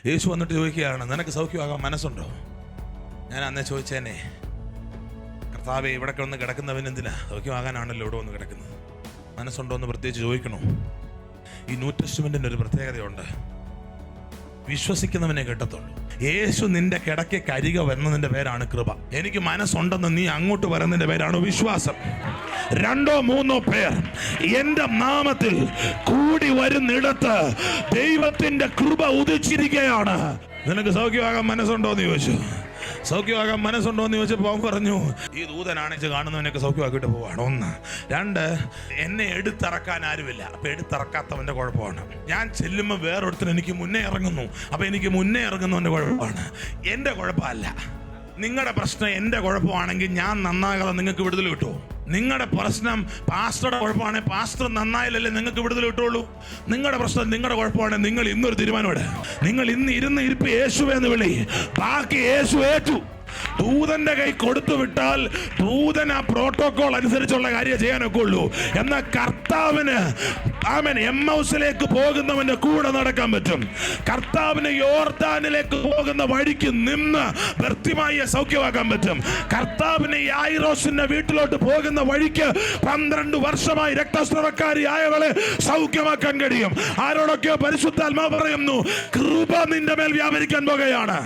യേശു വന്നിട്ട് ചോദിക്കുകയാണ്, നിനക്ക് സൗഖ്യമാകാൻ മനസ്സുണ്ടോ? ഞാൻ അന്നേ ചോദിച്ചേനെ, കർത്താവേ, ഇവിടെ വന്ന് കിടക്കുന്നവനെന്തിനാ? സൗഖ്യമാകാനാണല്ലോ ഇവിടെ വന്ന് കിടക്കുന്നത്. മനസ്സുണ്ടോ എന്ന് പ്രത്യേകിച്ച് ചോദിക്കണോ? ഈ ന്യൂ ടെസ്റ്റ്മെന്റിന്റെ ഒരു പ്രത്യേകതയുണ്ട്, വിശ്വസിക്കുന്നവനെ കിട്ടത്തുള്ളൂ. യേശു നിന്റെ കിടക്കെ കരിക വരുന്നതിന്റെ പേരാണ് കൃപ. എനിക്ക് മനസ്സുണ്ടെന്ന് നീ അങ്ങോട്ട് വരുന്നതിന്റെ പേരാണ് വിശ്വാസം. 2 or 3 പേർ എന്റെ നാമത്തിൽ കൂടി വരുന്നിടത്ത് ദൈവത്തിന്റെ കൃപ ഉദിച്ചിരിക്കുകയാണ്. നിനക്ക് സൗഖ്യമാകാൻ മനസ്സുണ്ടോ എന്ന് ചോദിച്ചു. സൗഖ്യമാകാൻ മനസ്സുണ്ടോ എന്ന് ചോദിച്ചപ്പോൾ അവൻ പറഞ്ഞു, ഈ ദൂതനാണിച്ച് കാണുന്നവനൊക്കെ സൗഖ്യമാക്കിയിട്ട് പോവാണ്. 1. 2, എന്നെ എടുത്തിറക്കാൻ ആരുമില്ല. അപ്പൊ എടുത്തിറക്കാത്തവന്റെ കുഴപ്പമാണ്. ഞാൻ ചെല്ലുമ്പോൾ വേറൊരുത്തൻ എനിക്ക് മുന്നേ ഇറങ്ങുന്നു. അപ്പൊ എനിക്ക് മുന്നേ ഇറങ്ങുന്നവന്റെ കുഴപ്പമാണ്, എന്റെ കുഴപ്പമല്ല. നിങ്ങളുടെ പ്രശ്നം എന്റെ കുഴപ്പമാണെങ്കിൽ ഞാൻ നന്നാകാതെ നിങ്ങൾക്ക് വിടുതൽ കിട്ടുമോ? നിങ്ങളുടെ പ്രശ്നം പാസ്റ്ററുടെ കുഴപ്പമാണെങ്കിൽ പാസ്റ്റർ നന്നായാലല്ലേ നിങ്ങൾക്ക് വിടുതൽ കിട്ടുള്ളൂ. നിങ്ങളുടെ പ്രശ്നം നിങ്ങളുടെ കുഴപ്പമാണെങ്കിൽ നിങ്ങൾ ഇന്നൊരു തീരുമാനം. നിങ്ങൾ ഇന്ന് ഇരുന്ന് ഇരിപ്പ് യേശുവേ എന്ന് വിളി, ബാക്കി യേശു ഏറ്റു. ദൂതന്റെ കൈ കൊടുത്തു വിട്ടാൽ ദൂതൻ ആ പ്രോട്ടോകോൾ അനുസരിച്ചുള്ള കാര്യം ചെയ്യാനൊക്കെ ഉള്ളൂ. എന്നാൽ കർത്താവിന് എമ്മൗസിലേക്ക് പോകുന്നവന്റെ കൂടെ നടക്കാൻ പറ്റും. കർത്താവിന് യോർദാനിലേക്ക് പോകുന്ന വഴിക്ക് നിന്ന് ഭർത്തിമായി സൗഖ്യമാക്കാൻ പറ്റും. കർത്താവിന് യായിറോസിന്റെ വീട്ടിലോട്ട് പോകുന്ന വഴിക്ക് 12 വർഷമായി രക്തസ്രവക്കാരിയായവളെ സൗഖ്യമാക്കാൻ കഴിയും. ആരോടൊക്കെയോ പരിശുദ്ധാത്മാവ് പറയുന്നു, കൃപ നിന്റെ മേൽ വ്യാപരിക്കാൻ പോകുകയാണ്.